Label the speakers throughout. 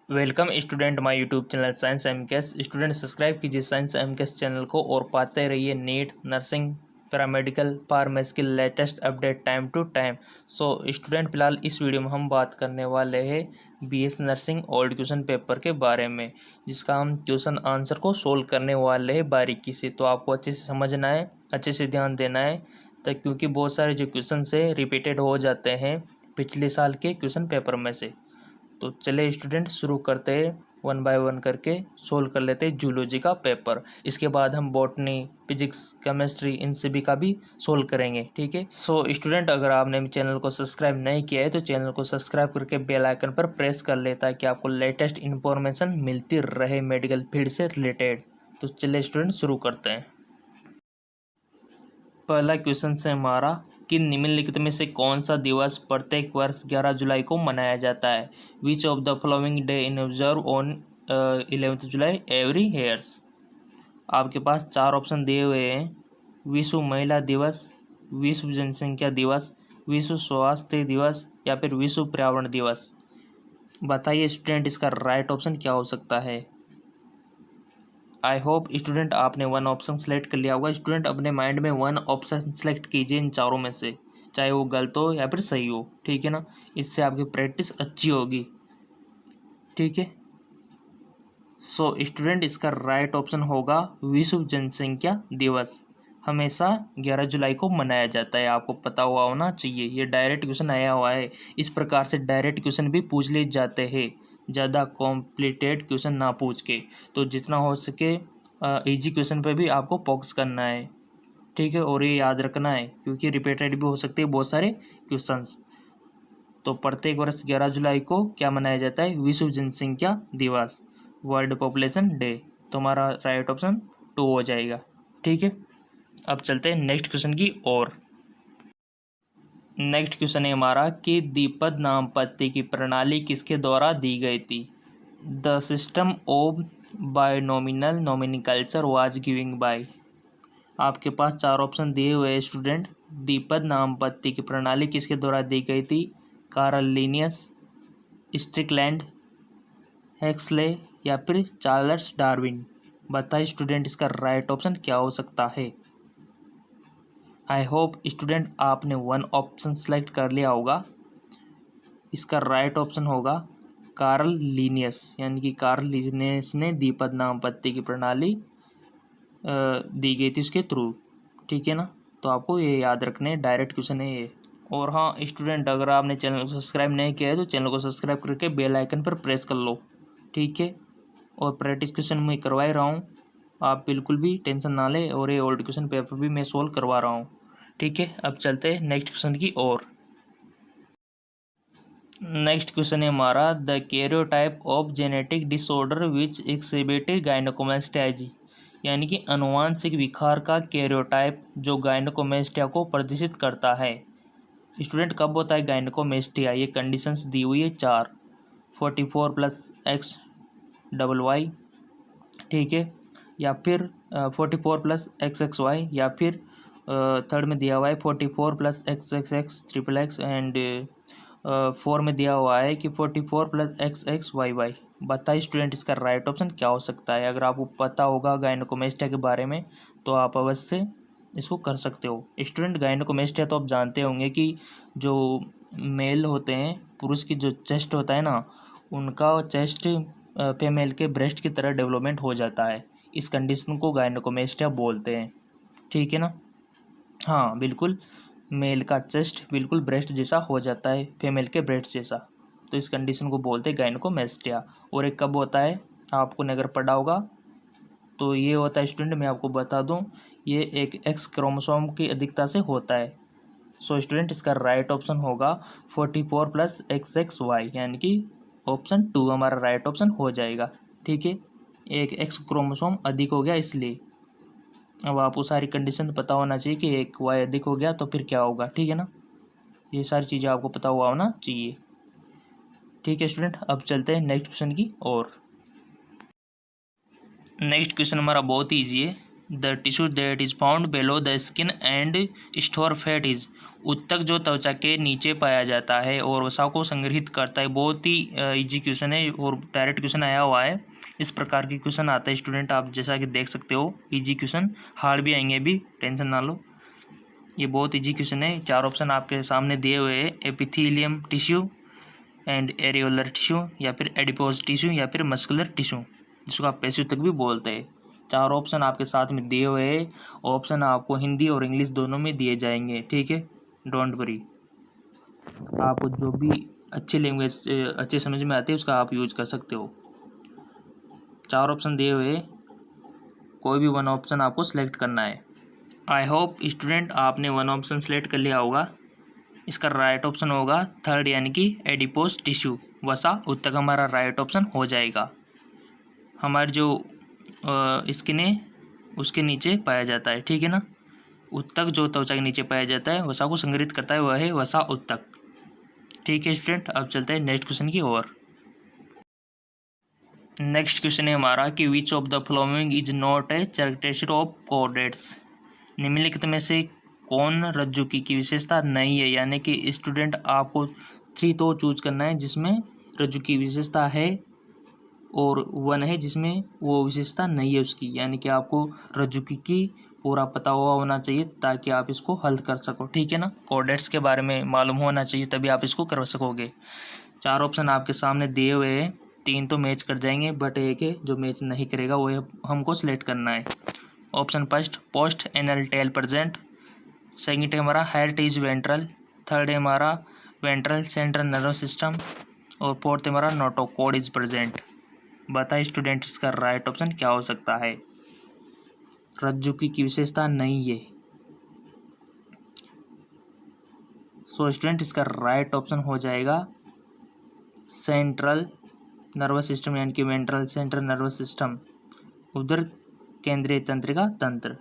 Speaker 1: Welcome student my YouTube channel science MKS. Student subscribe कीजिए science MKS channel को और पाते रहिए नीट, नर्सिंग, पैरामेडिकल, फार्मेसी की latest update time to time. So student फिलहाल इस वीडियो में हम बात करने वाले हैं BS nursing old question paper के बारे में, जिसका हम क्वेश्चन आंसर को सोल्व करने वाले हैं बारीकी से। तो आपको अच्छे से समझना है, अच्छे से ध्यान देना है, तो क्योंकि बहुत सारे जो क्वेश्चन से रिपीटेड हो जाते हैं पिछले साल के क्वेश्चन पेपर में से। तो चले स्टूडेंट शुरू करते हैं, वन बाय वन करके सोल्व कर लेते हैं जूलॉजी का पेपर। इसके बाद हम बॉटनी, फिजिक्स, केमिस्ट्री इन सभी का भी सोल्व करेंगे। ठीक है। सो स्टूडेंट, अगर आपने चैनल को सब्सक्राइब नहीं किया है तो चैनल को सब्सक्राइब करके बेल आइकन पर प्रेस कर ले, ताकि आपको लेटेस्ट इन्फॉर्मेशन मिलती रहे मेडिकल फील्ड से रिलेटेड। तो चलिए स्टूडेंट शुरू करते हैं। पहला क्वेश्चन से हमारा कि निम्नलिखित में से कौन सा दिवस प्रत्येक वर्ष 11 जुलाई को मनाया जाता है। विच of the following day in observe on 11 July every years. आपके पास चार ऑप्शन दिए हुए हैं: विश्व महिला दिवस, विश्व जनसंख्या दिवस, विश्व स्वास्थ्य दिवस या फिर विश्व पर्यावरण दिवस। बताइए स्टूडेंट, इसका राइट ऑप्शन क्या हो सकता है। आई होप स्टूडेंट आपने वन ऑप्शन सेलेक्ट कर लिया होगा। स्टूडेंट अपने माइंड में वन ऑप्शन सेलेक्ट कीजिए इन चारों में से, चाहे वो गलत हो या फिर सही हो। ठीक है ना, इससे आपकी प्रैक्टिस अच्छी होगी। ठीक है। सो स्टूडेंट, इसका राइट ऑप्शन होगा विश्व जनसंख्या दिवस। हमेशा 11 जुलाई को मनाया जाता है, आपको पता हुआ होना चाहिए। ये डायरेक्ट क्वेश्चन आया हुआ है। इस प्रकार से डायरेक्ट क्वेश्चन भी पूछ लिए जाते हैं, ज़्यादा कॉम्प्लिकेटेड क्वेश्चन ना पूछ के। तो जितना हो सके इजी क्वेश्चन पे भी आपको फोकस करना है। ठीक है, और ये याद रखना है क्योंकि रिपीटेड भी हो सकते हैं बहुत सारे क्वेश्चंस। तो प्रत्येक वर्ष 11 जुलाई को क्या मनाया जाता है? विश्व जनसंख्या दिवस, वर्ल्ड पॉपुलेशन डे। तो हमारा राइट ऑप्शन 2 हो जाएगा। ठीक है। अब चलते हैं नेक्स्ट क्वेश्चन की ओर। नेक्स्ट क्वेश्चन है हमारा कि द्विपद नामपत्र की प्रणाली किसके द्वारा दी गई थी। The system of binomial nomenclature was giving by. आपके पास चार ऑप्शन दिए हुए हैं स्टूडेंट। द्विपद नामपत्र की प्रणाली किसके द्वारा दी गई थी? कार्ल लिनियस, स्ट्रिकलैंड, हेक्सले या फिर चार्ल्स डार्विन। बताइए स्टूडेंट, इसका राइट ऑप्शन क्या हो सकता है। आई होप स्टूडेंट आपने वन ऑप्शन सेलेक्ट कर लिया होगा। इसका राइट ऑप्शन होगा कार्ल लिनियस, यानी कि कार्ल लिनियस ने द्विपद नामपत्र की प्रणाली दी गई थी उसके थ्रू। ठीक है ना, तो आपको ये याद रखने, डायरेक्ट क्वेश्चन है ये। और हाँ स्टूडेंट, अगर आपने चैनल को सब्सक्राइब नहीं किया है तो चैनल को सब्सक्राइब करके बेल आइकन पर प्रेस कर लो। ठीक है। और प्रैक्टिस क्वेश्चन मैं करवा ही रहा हूँ, आप बिल्कुल भी टेंशन ना लें, और ये ओल्ड क्वेश्चन पेपर भी मैं सोल्व करवा रहा हूँ। ठीक है। अब चलते हैं नेक्स्ट क्वेश्चन की ओर। नेक्स्ट क्वेश्चन है हमारा the karyotype of genetic disorder which exhibit gynaecomastia, यानी कि अनुवांशिक विकार का कैरियोटाइप जो गायनेकोमास्टिया को प्रदर्शित करता है। स्टूडेंट, कब होता है गायनेकोमास्टिया? ये कंडीशंस दी हुई है चार: 44+XYY, ठीक है, या फिर 44+XXY, या फिर थर्ड में दिया हुआ है 44+XXX XXX एंड 4 में दिया हुआ है कि 44+XXYY। बताइए स्टूडेंट, इसका राइट ऑप्शन क्या हो सकता है। अगर आपको पता होगा गायनेकोमास्टिया के बारे में तो आप अवश्य इसको कर सकते हो। स्टूडेंट, गायनेकोमास्टिया तो आप जानते होंगे कि जो मेल होते हैं, पुरुष की जो चेस्ट होता है ना, उनका चेस्ट फीमेल के ब्रेस्ट की तरह डेवलपमेंट हो जाता है। इस कंडीशन को गायनेकोमास्टिया बोलते हैं। ठीक है ना, हाँ बिल्कुल, मेल का चेस्ट बिल्कुल ब्रेस्ट जैसा हो जाता है, फीमेल के ब्रेस्ट जैसा। तो इस कंडीशन को बोलते हैं गायनेकोमास्टिया। और एक कब होता है, आपको अगर पढ़ा होगा तो ये होता है स्टूडेंट, मैं आपको बता दूं, ये एक एक्स क्रोमोसोम की अधिकता से होता है। सो स्टूडेंट, इसका राइट ऑप्शन होगा 44+XXY, यानी कि ऑप्शन 2 हमारा राइट ऑप्शन हो जाएगा। ठीक है, एक एक्स क्रोमोसोम अधिक हो गया इसलिए। अब आपको सारी कंडीशन पता होना चाहिए कि एक वाई अधिक हो गया तो फिर क्या होगा। ठीक है ना, ये सारी चीज़ें आपको पता हुआ होना चाहिए। ठीक है स्टूडेंट, अब चलते हैं नेक्स्ट क्वेश्चन की ओर। नेक्स्ट क्वेश्चन हमारा बहुत ही ईजी है। The tissue that is found below the skin and store fat is उत्तक जो त्वचा के नीचे पाया जाता है और वसा को संग्रहित करता है। बहुत ही इजी क्वेश्चन है और डायरेक्ट क्वेश्चन आया हुआ है। इस प्रकार की क्वेश्चन आता है स्टूडेंट, आप जैसा कि देख सकते हो। इजी क्वेश्चन, हार्ड भी आएंगे, अभी टेंशन ना लो। ये बहुत इजी क्वेश्चन है। 4 ऑप्शन आपके सामने दिए हुए हैं, epithelium tissue and areolar tissue, या फिर एडिपोज टिश्यू, या फिर मस्कुलर टिश्यू, जिसको आप पेशी ऊतक भी बोलते हैं। 4 ऑप्शन आपके साथ में दिए हुए हैं। ऑप्शन आपको हिंदी और इंग्लिश दोनों में दिए जाएंगे, ठीक है। डोंट वरी, आपको जो भी अच्छी लैंग्वेज अच्छे समझ में आती है उसका आप यूज कर सकते हो। 4 ऑप्शन दिए हुए, कोई भी वन ऑप्शन आपको सेलेक्ट करना है। आई होप स्टूडेंट आपने वन ऑप्शन सेलेक्ट कर लिया होगा। इसका राइट ऑप्शन होगा थर्ड, यानी कि एडिपोज टिश्यू, वसा ऊतक हमारा राइट ऑप्शन हो जाएगा। हमारी जो स्किन है उसके नीचे पाया जाता है, ठीक है ना। ऊतक जो त्वचा के नीचे पाया जाता है, वसा को संग्रहित करता है, वह है वसा ऊतक, ठीक है स्टूडेंट। अब चलते हैं नेक्स्ट क्वेश्चन की ओर। नेक्स्ट क्वेश्चन है हमारा कि विच of the following is not a characteristic of chordates. निम्नलिखित में से कौन रज्जुकी की विशेषता नहीं है, यानी कि स्टूडेंट आपको 3 तो चूज करना है जिसमें रज्जु की विशेषता है और 1 है जिसमें वो विशेषता नहीं है उसकी, यानी कि आपको रज्जुकी की पूरा पता हुआ होना चाहिए ताकि आप इसको हल कर सको, ठीक है ना। कोऑर्डिनेट्स के बारे में मालूम होना चाहिए तभी आप इसको कर सकोगे। 4 ऑप्शन आपके सामने दिए हुए हैं, 3 तो मैच कर जाएंगे बट एक है जो मैच नहीं करेगा, वो हमको सिलेक्ट करना है। Option first, post anal tail present. Second है हमारा हेट इज वेंट्रल। थर्ड है हमारा वेंट्रल सेंट्रल नर्वस सिस्टम। और फोर्थ है हमारा नोटोकॉर्ड इज प्रेजेंट। बताइए स्टूडेंट इसका राइट ऑप्शन क्या हो सकता है। रज्जुकी की विशेषता नहीं है। सो स्टूडेंट इसका राइट ऑप्शन हो जाएगा सेंट्रल नर्वस सिस्टम, यानी कि वेंट्रल सेंट्रल नर्वस सिस्टम, उधर केंद्रीय तंत्रिका तंत्र।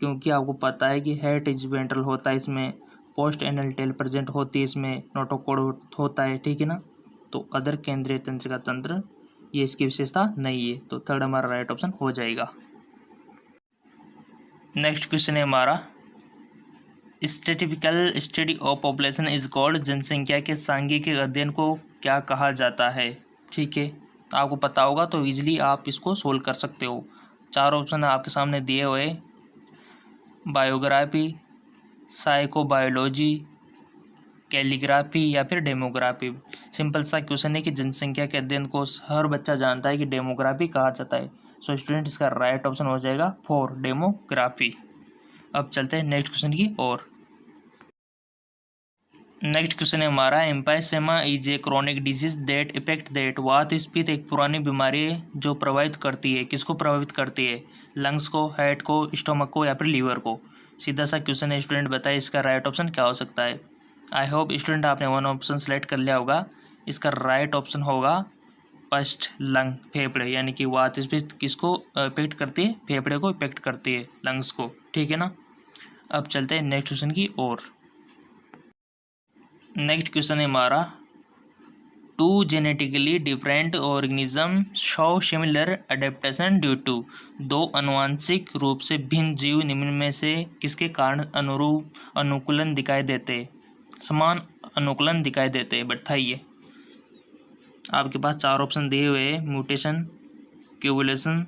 Speaker 1: क्योंकि आपको पता है कि हेट इज वेंट्रल होता है इसमें, पोस्ट एनल टेल प्रेजेंट होती है इसमें, नोटोकॉर्ड होता है, ठीक है ना। तो अदर केंद्रीय तंत्रिका तंत्र ये इसकी विशेषता नहीं है, तो थर्ड हमारा राइट ऑप्शन हो जाएगा। नेक्स्ट क्वेश्चन है हमारा statistical study of population is called. जनसंख्या के सांख्यिकी अध्ययन को क्या कहा जाता है, ठीक है। आपको पता होगा तो इजीली आप इसको सोल्व कर सकते हो। 4 ऑप्शन आपके सामने दिए हुए, बायोग्राफी, साइकोबायोलॉजी, कैलीग्राफी या फिर डेमोग्राफी। सिंपल सा क्वेश्चन है कि जनसंख्या के अध्ययन को हर बच्चा जानता है कि डेमोग्राफी कहा जाता है। सो स्टूडेंट इसका राइट ऑप्शन हो जाएगा 4 डेमोग्राफी। अब चलते हैं नेक्स्ट क्वेश्चन की ओर। नेक्स्ट क्वेश्चन है हमारा emphysema is a chronic disease that affect that. वात स्फीत एक पुरानी बीमारी है जो प्रभावित करती है, किसको प्रभावित करती है, लंग्स को, हार्ट को, स्टोमक को या फिर लीवर को। सीधा सा क्वेश्चन है स्टूडेंट, बताइए इसका राइट ऑप्शन क्या हो सकता है। आई होप स्टूडेंट आपने 1 ऑप्शन सेलेक्ट कर लिया होगा। इसका राइट ऑप्शन होगा फर्स्ट, लंग, फेफड़े, यानी कि वात स्फीत किसको इफेक्ट करती है, फेफड़े को इफेक्ट करती है, लंग्स को, ठीक है ना। अब चलते हैं नेक्स्ट क्वेश्चन की ओर। नेक्स्ट क्वेश्चन है हमारा 2 genetically different organism show similar adaptation due to. 2 अनुवांशिक रूप से भिन्न जीव निम्न में से किसके कारण अनुरूप अनुकूलन दिखाई देते, समान अनुकूलन दिखाई देते, बताइए। आपके पास 4 ऑप्शन दिए हुए हैं, म्यूटेशन, क्यूमुलेशन,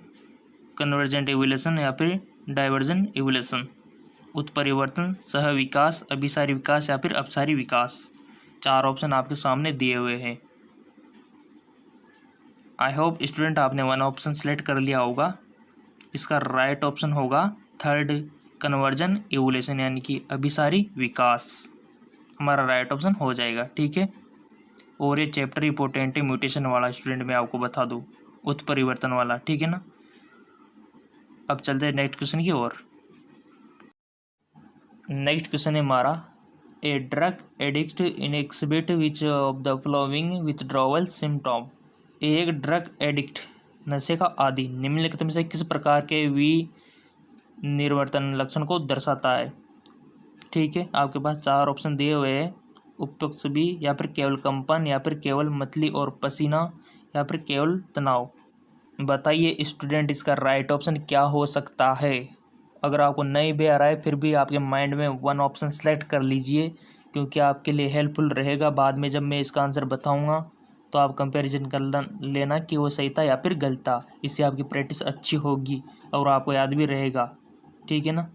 Speaker 1: कन्वर्जेंट एवोल्यूशन या फिर डाइवर्जेंट एवोल्यूशन। उत्परिवर्तन, सह विकास, अभिसारी विकास या फिर अपसारी विकास। 4 ऑप्शन आपके सामने दिए हुए हैं। आई होप स्टूडेंट आपने 1 ऑप्शन सेलेक्ट कर लिया होगा। इसका राइट ऑप्शन होगा थर्ड, कन्वर्जन एवोल्यूशन, यानी कि अभिसारी विकास हमारा राइट ऑप्शन हो जाएगा, ठीक है। और ये चैप्टर इंपॉर्टेंट है म्यूटेशन वाला स्टूडेंट, मैं आपको बता दूँ, उत्परिवर्तन वाला, ठीक है ना। अब चलते हैं नेक्स्ट क्वेश्चन की ओर। नेक्स्ट क्वेश्चन है हमारा a drug addict in exhibit which of the following withdrawal symptom. एक ड्रग एडिक्ट, नशे का आदि, निम्नलिखित में से किस प्रकार के विनिर्वर्तन लक्षण को दर्शाता है, ठीक है। आपके पास 4 ऑप्शन दिए हुए हैं, उपयुक्त सभी, या फिर केवल कंपन, या फिर केवल मतली और पसीना, या फिर केवल तनाव। बताइए स्टूडेंट इसका राइट ऑप्शन क्या हो सकता है। अगर आपको नहीं भी आ रहा है फिर भी आपके माइंड में 1 ऑप्शन सेलेक्ट कर लीजिए क्योंकि आपके लिए हेल्पफुल रहेगा। बाद में जब मैं इसका आंसर बताऊंगा तो आप कंपैरिजन कर लेना कि वो सही था या फिर गलत था। इससे आपकी प्रैक्टिस अच्छी होगी और आपको याद भी रहेगा, ठीक है ना।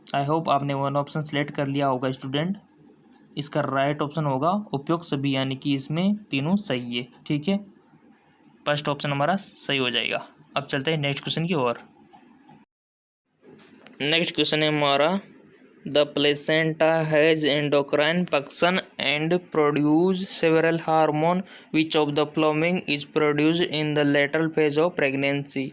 Speaker 1: आई होप आपने वन ऑप्शन सेलेक्ट कर लिया होगा स्टूडेंट। इसका राइट ऑप्शन होगा उपयुक्त सभी, यानी कि इसमें तीनों सही है, ठीक है। फर्स्ट ऑप्शन हमारा सही हो जाएगा। अब चलते हैं नेक्स्ट क्वेश्चन की ओर। नेक्स्ट क्वेश्चन है हमारा, the placenta has endocrine function and produce several hormone, which of the following is produce in the lateral phase of pregnancy.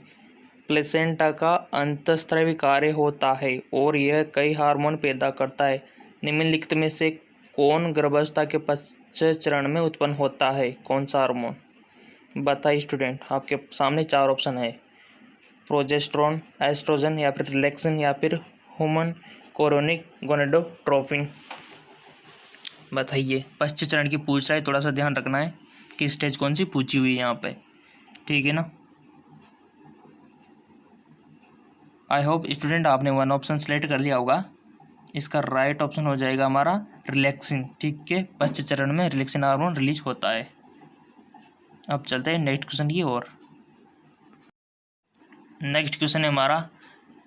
Speaker 1: Placenta का अंतःस्रावी कार्य होता है और यह कई हार्मोन पैदा करता है। निम्नलिखित में से कौन गर्भावस्था के पश्चात चरण में उत्पन्न होता है? कौन सा हार्मोन? बताइए स्टूडेंट। आपके सामने चार ऑप्शन है, प्रोजेस्टेरोन, एस्ट्रोजन या फिर रिलैक्सिन या फिर ह्यूमन कोरोनिक गोनेडोट्रोपिन। बताइए। पश्चात चरण की पूछ रहा है, थोड़ा सा ध्यान रखना है कि स्टेज कौन सी पूछी हुई है यहाँ पे, ठीक है ना। आई होप स्टूडेंट आपने वन ऑप्शन सेलेक्ट कर लिया होगा। इसका राइट ऑप्शन हो जाएगा हमारा रिलैक्सिन, ठीक है। पश्चात चरण में रिलैक्सिन हार्मोन रिलीज होता है। अब चलते हैं नेक्स्ट क्वेश्चन की ओर। नेक्स्ट क्वेश्चन है हमारा,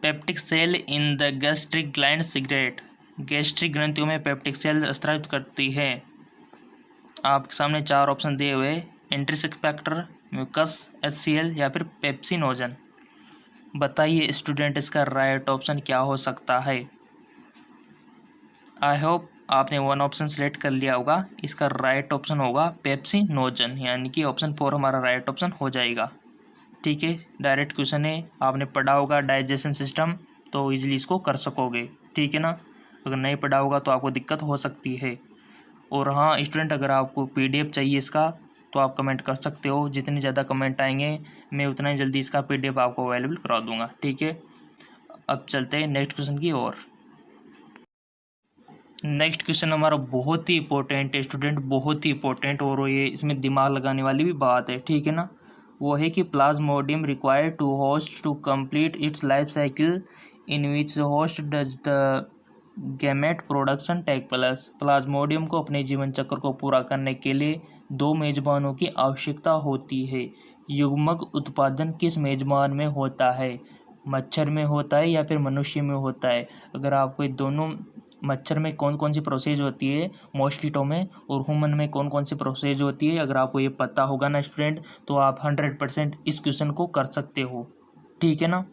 Speaker 1: peptic cell in the gastric gland secrete. Gastric ग्रंथियों में पेप्टिक सेल स्रावित करती है। आपके सामने चार ऑप्शन दिए हुए, इंट्रिंसिक फैक्टर, म्यूकस, HCl या फिर पेप्सिनोजन। बताइए स्टूडेंट इसका राइट ऑप्शन क्या हो सकता है? आई होप आपने वन ऑप्शन सेलेक्ट कर लिया होगा। इसका राइट ऑप्शन होगा पेप्सिनोजन, यानी कि ऑप्शन 4 हमारा राइट ऑप्शन हो जाएगा, ठीक है। डायरेक्ट क्वेश्चन है, आपने पढ़ा होगा डाइजेशन सिस्टम तो इजीली इसको कर सकोगे, ठीक है ना। अगर नहीं पढ़ा होगा तो आपको दिक्कत हो सकती है। और हाँ स्टूडेंट, अगर आपको PDF चाहिए इसका तो आप कमेंट कर सकते हो। जितने ज़्यादा कमेंट आएंगे मैं उतना ही जल्दी इसका PDF आपको अवेलेबल करा दूंगा, ठीक है। अब चलते हैं नेक्स्ट क्वेश्चन की ओर। नेक्स्ट क्वेश्चन हमारा बहुत ही इंपॉर्टेंट है स्टूडेंट, बहुत ही इंपॉर्टेंट, और ये इसमें दिमाग लगाने वाली भी बात है, ठीक है ना। वो है कि plasmodium required two host to complete its life cycle in which host does the gamete production take place. Plasmodium को अपने जीवन चक्र को पूरा करने के लिए दो मेजबानों की आवश्यकता होती है। युग्मक उत्पादन किस मेजबान में होता है? मच्छर में होता है या फिर मनुष्य में होता है? अगर आपको दोनों, मच्छर में कौन कौन सी प्रोसेस होती है मॉस्किटो में, और ह्यूमन में कौन कौन सी प्रोसेस होती है, अगर आपको ये पता होगा ना स्टूडेंट तो आप 100% इस क्वेश्चन को कर सकते हो, ठीक है ना।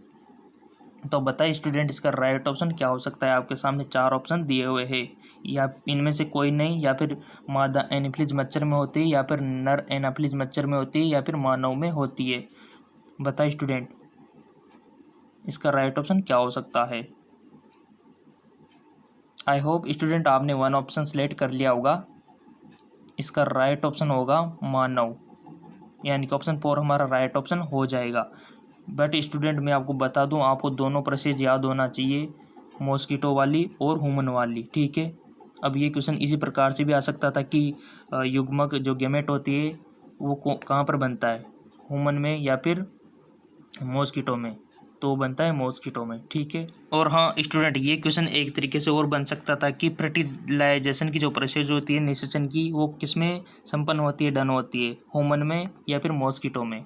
Speaker 1: तो बताइए स्टूडेंट इसका राइट ऑप्शन क्या हो सकता है? आपके सामने चार ऑप्शन दिए हुए हैं, या इनमें से कोई नहीं, या फिर मादा एनाफिलीज मच्छर में होती है, या फिर नर एनाफिलीज मच्छर में होती है, या फिर मानव में होती है। बताइए स्टूडेंट इसका राइट ऑप्शन क्या हो सकता है? आई होप स्टूडेंट आपने वन ऑप्शन सेलेक्ट कर लिया होगा। इसका राइट ऑप्शन होगा मानव, यानी कि ऑप्शन 4 हमारा राइट ऑप्शन हो जाएगा। बट स्टूडेंट मैं आपको बता दूं, आपको दोनों प्रोसेस याद होना चाहिए, मॉस्किटो वाली और ह्यूमन वाली, ठीक है। अब ये क्वेश्चन इसी प्रकार से भी आ सकता था कि युग्मक जो गैमेट होती है वो कहाँ पर बनता है, ह्यूमन में या फिर मॉस्किटो में, तो बनता है मॉस्किटो में, ठीक है। और हाँ स्टूडेंट ये क्वेश्चन एक तरीके से और बन सकता था कि फर्टिलाइजेशन की जो प्रोसेस होती है निषेचन की, वो किस में संपन्न होती है, डन होती है, ह्यूमन में या फिर मॉस्किटो में।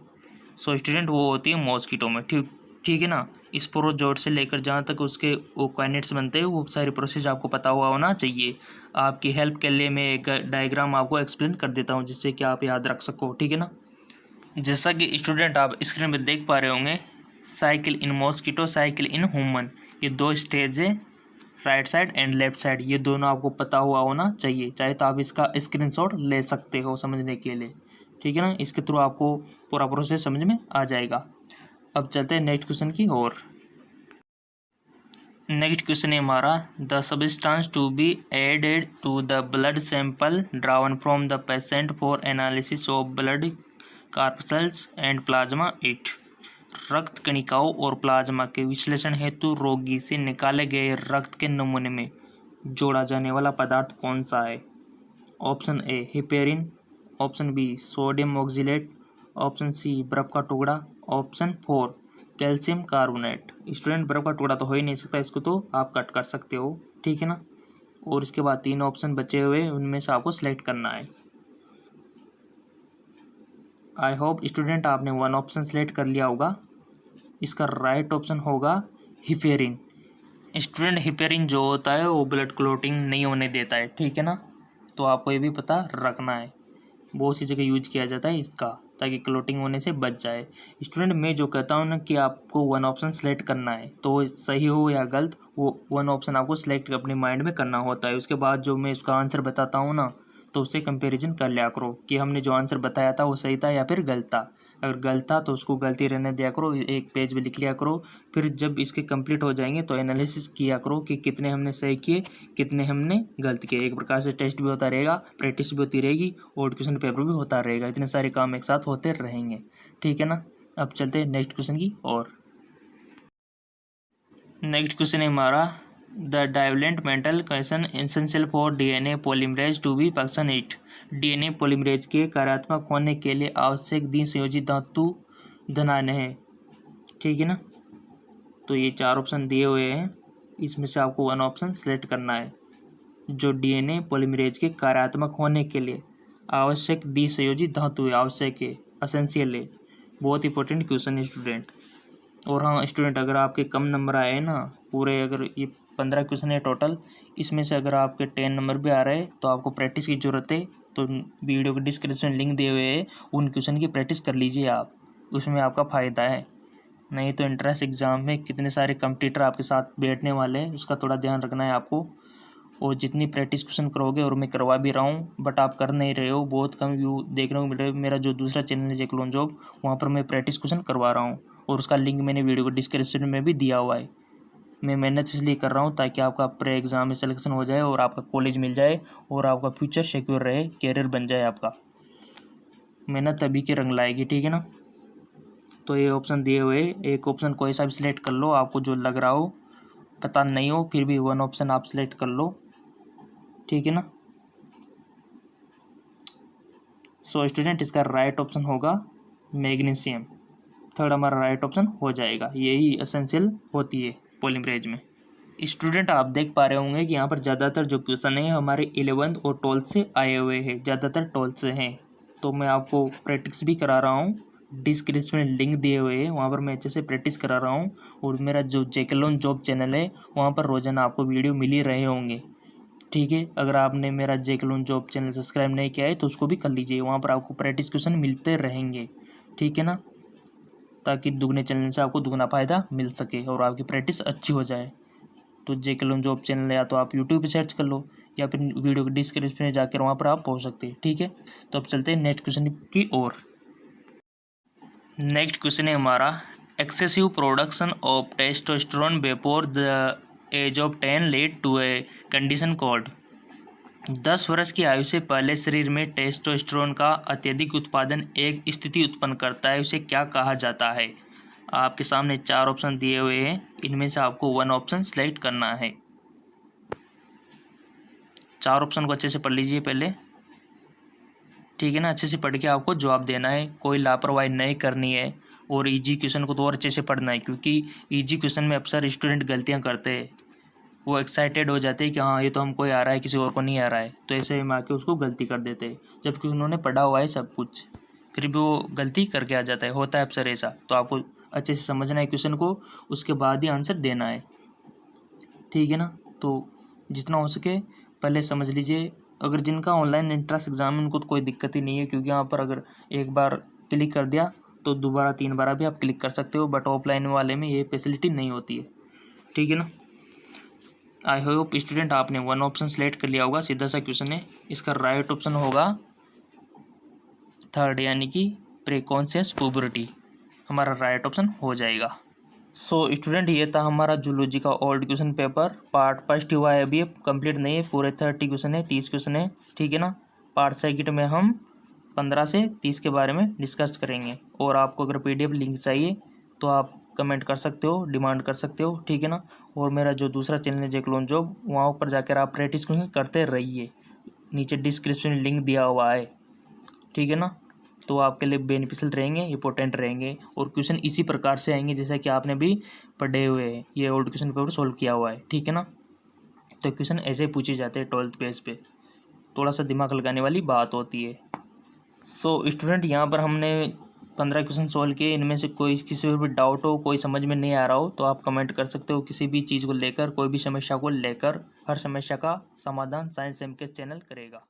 Speaker 1: सो स्टूडेंट वो होती है मॉस्किटो में, ठीक है ना। स्पोरोजोट से लेकर जहाँ तक उसके ओकाइनेट्स बनते हैं वो सारी प्रोसेस आपको पता हुआ होना चाहिए। आपकी हेल्प के लिए मैं एक डायग्राम आपको एक्सप्लेन कर देता हूँ जिससे कि आप याद रख सको, ठीक है ना। जैसा कि स्टूडेंट आप स्क्रीन पर देख पा रहे होंगे, cycle in mosquito, cycle in human, ये दो स्टेज है, right side and left side, ये दोनों आपको पता हुआ होना चाहिए। चाहे तो आप इसका स्क्रीनशॉट ले सकते हो समझने के लिए, ठीक है ना। इसके थ्रू आपको पूरा प्रोसेस समझ में आ जाएगा। अब चलते हैं नेक्स्ट क्वेश्चन की ओर। नेक्स्ट क्वेश्चन है हमारा, the substance to be added to the blood sample drawn from the patient for analysis of blood corpuscles and plasma it. रक्त कणिकाओं और प्लाज्मा के विश्लेषण हेतु रोगी से निकाले गए रक्त के नमूने में जोड़ा जाने वाला पदार्थ कौन सा है? Option A heparin, option B sodium oxalate, option C बर्फ का टुकड़ा, ऑप्शन 4 कैल्शियम कार्बोनेट। स्टूडेंट बर्फ का टुकड़ा तो हो ही नहीं सकता, इसको तो आप कट कर सकते हो, ठीक है ना। और इसके बाद 3 ऑप्शन बचे हुए उनमें से आपको सिलेक्ट करना है। आई होप स्टूडेंट आपने 1 ऑप्शन सेलेक्ट कर लिया होगा। इसका राइट ऑप्शन होगा हिपेरिन। स्टूडेंट हिपेरिन जो होता है वो ब्लड क्लॉटिंग नहीं होने देता है, ठीक है ना। तो आपको ये भी पता रखना है, बहुत सी जगह यूज किया जाता है इसका, ताकि क्लॉटिंग होने से बच जाए। स्टूडेंट मैं जो कहता हूँ ना कि आपको 1 ऑप्शन सेलेक्ट करना है, तो सही हो या गलत वो 1 ऑप्शन आपको सेलेक्ट अपने माइंड में करना होता है। उसके बाद जो मैं उसका आंसर बताता हूँ ना, तो उससे कंपैरिजन कर लिया करो कि हमने जो आंसर बताया था वो सही था या फिर गलत था। अगर गलत था तो उसको गलती रहने दिया करो, एक पेज पे लिख लिया करो। फिर जब इसके कंप्लीट हो जाएंगे तो एनालिसिस किया करो कि कितने हमने सही किए, कितने हमने गलत किए। एक प्रकार से टेस्ट भी होता रहेगा, प्रैक्टिस भी होती रहेगी और क्वेश्चन पेपर भी होता रहेगा। इतने सारे काम एक साथ होते रहेंगे, ठीक है ना। अब चलते हैं नेक्स्ट क्वेश्चन की ओर। नेक्स्ट क्वेश्चन है हमारा, the divalent metal question essential for DNA polymerase to be function it. DNA polymerase के कार्यात्मक होने के लिए आवश्यक द्विसंयोजी धातु धनान्य है, ठीक है ना। तो ये 4 ऑप्शन दिए हुए हैं, इसमें से आपको 1 ऑप्शन सेलेक्ट करना है। जो डीएनए पॉलीमरेज के कार्यात्मक होने के लिए आवश्यक द्विसंयोजी धातु है, आवश्यक है, एसेंशियल है। बहुत इंपॉर्टेंट क्वेश्चन है स्टूडेंट। और हाँ स्टूडेंट, अगर आपके कम नंबर आए हैं ना, पूरे अगर ये 15 क्वेश्चन है टोटल, इसमें से अगर आपके 10 नंबर भी आ रहे हैं तो आपको प्रैक्टिस की ज़रूरत है। तो वीडियो के डिस्क्रिप्शन में लिंक दिए हुए हैं, उन क्वेश्चन की प्रैक्टिस कर लीजिए आप, उसमें आपका फ़ायदा है। नहीं तो एंट्रेंस एग्ज़ाम में कितने सारे कंपटीटर आपके साथ बैठने वाले हैं, उसका थोड़ा ध्यान रखना है आपको। और जितनी प्रैक्टिस क्वेश्चन करोगे, और मैं करवा भी रहा हूँ बट आप कर नहीं रहे हो, बहुत कम व्यू देखने को मिल रहे। मेरा जो दूसरा चैनल है जेकलोन जॉब, वहाँ पर मैं प्रैक्टिस क्वेश्चन करवा रहा हूँ और उसका लिंक मैंने वीडियो को डिस्क्रिप्शन में भी दिया हुआ है। मैं मेहनत इसलिए कर रहा हूँ ताकि आपका प्री एग्ज़ाम में सिलेक्शन हो जाए और आपका कॉलेज मिल जाए और आपका फ्यूचर सिक्योर रहे, कैरियर बन जाए आपका। मेहनत तभी के रंग लाएगी, ठीक है ना। तो ये ऑप्शन दिए हुए, एक ऑप्शन कोई सा भी सिलेक्ट कर लो, आपको जो लग रहा हो, पता नहीं हो फिर भी 1 ऑप्शन आप सिलेक्ट कर लो, ठीक है ना। सो स्टूडेंट इसका राइट ऑप्शन होगा मैग्नीशियम। थर्ड हमारा राइट ऑप्शन हो जाएगा, यही एसेंशियल होती है पॉलीमरेज में। स्टूडेंट आप देख पा रहे होंगे कि यहाँ पर ज़्यादातर जो क्वेश्चन है हमारे 11th और 12th से आए हुए हैं, ज़्यादातर 12th से हैं। तो मैं आपको प्रैक्टिस भी करा रहा हूँ, डिस्क्रिप्शन में लिंक दिए हुए हैं, वहाँ पर मैं अच्छे से प्रैक्टिस करा रहा हूँ। और मेरा जो जेकलोन जॉब चैनल है वहाँ पर रोज़ाना आपको वीडियो मिल ही रहे होंगे, ठीक है। अगर आपने मेरा जेकलोन जॉब चैनल सब्सक्राइब नहीं किया है तो उसको भी कर लीजिए, वहाँ पर आपको प्रैक्टिस क्वेश्चन मिलते रहेंगे, ठीक है ना। ताकि दुगने चैनल से आपको दुगना फ़ायदा मिल सके और आपकी प्रैक्टिस अच्छी हो जाए। तो जेकलोन जॉब चैनल या तो आप यूट्यूब पे सर्च कर लो या फिर वीडियो के डिस्क्रिप्शन में जाकर वहाँ पर आप पहुँच सकते हैं, ठीक है। तो अब चलते हैं नेक्स्ट क्वेश्चन की ओर। नेक्स्ट क्वेश्चन है हमारा, excessive production of testosterone before the age of 10 lead to a condition called. 10 वर्ष की आयु से पहले शरीर में टेस्टोस्टेरोन का अत्यधिक उत्पादन एक स्थिति उत्पन्न करता है, उसे क्या कहा जाता है। आपके सामने 4 ऑप्शन दिए हुए हैं, इनमें से आपको 1 ऑप्शन सेलेक्ट करना है। 4 ऑप्शन को अच्छे से पढ़ लीजिए पहले, ठीक है ना। अच्छे से पढ़ के आपको जवाब देना है, कोई लापरवाही नहीं करनी है। और इजी क्वेश्चन को तो और अच्छे से पढ़ना है, क्योंकि इजी क्वेश्चन में अक्सर स्टूडेंट गलतियाँ करते हैं। वो एक्साइटेड हो जाते हैं कि हाँ ये तो हमको आ रहा है, किसी और को नहीं आ रहा है, तो ऐसे में आके उसको गलती कर देते हैं, जबकि उन्होंने पढ़ा हुआ है सब कुछ, फिर भी वो गलती करके आ जाता है, होता है अक्सर ऐसा। तो आपको अच्छे से समझना है क्वेश्चन को, उसके बाद ही आंसर देना है, ठीक है ना। तो जितना हो सके पहले समझ लीजिए। अगर जिनका ऑनलाइन एंट्रेंस एग्जाम है उनको तो कोई दिक्कत ही नहीं है, क्योंकि यहाँ पर अगर एक बार क्लिक कर दिया तो दोबारा 3 बार भी आप क्लिक कर सकते हो, बट ऑफलाइन वाले में ये फैसिलिटी नहीं होती है, ठीक है ना। आई होप स्टूडेंट आपने 1 ऑप्शन सेलेक्ट कर लिया होगा, सीधा सा क्वेश्चन है। इसका राइट ऑप्शन होगा थर्ड, यानी कि प्रीकॉन्शियस पुबर्टी हमारा राइट ऑप्शन हो जाएगा। सो स्टूडेंट ये था हमारा जूलॉजी का old question paper, part first हुआ है, अभी कंप्लीट नहीं है, पूरे 30 क्वेश्चन है, 30 क्वेश्चन है, ठीक है ना। पार्ट सेकंड में हम 15 से 30 के बारे में डिस्कस करेंगे। और आपको अगर PDF लिंक चाहिए तो आप कमेंट कर सकते हो, डिमांड कर सकते हो, ठीक है ना। और मेरा जो दूसरा चैनल है जेकलोन जॉब, वहाँ ऊपर जाकर आप प्रैक्टिस क्वेश्चन करते रहिए, नीचे डिस्क्रिप्शन में लिंक दिया हुआ है, ठीक है ना। तो आपके लिए बेनिफिशियल रहेंगे, इंपॉर्टेंट रहेंगे, और क्वेश्चन इसी प्रकार से आएंगे जैसा कि आपने भी पढ़े हुए हैं, ये ओल्ड क्वेश्चन पेपर सोल्व किया हुआ है, ठीक है ना। तो क्वेश्चन ऐसे पूछे जाते हैं 12th पेज पे, थोड़ा सा दिमाग लगाने वाली बात होती है। सो स्टूडेंट, यहाँ पर हमने 15 क्वेश्चन सॉल्व किए। इनमें से कोई किसी पर भी डाउट हो, कोई समझ में नहीं आ रहा हो, तो आप कमेंट कर सकते हो किसी भी चीज़ को लेकर, कोई भी समस्या को लेकर। हर समस्या का समाधान साइंस एमकेएस चैनल करेगा।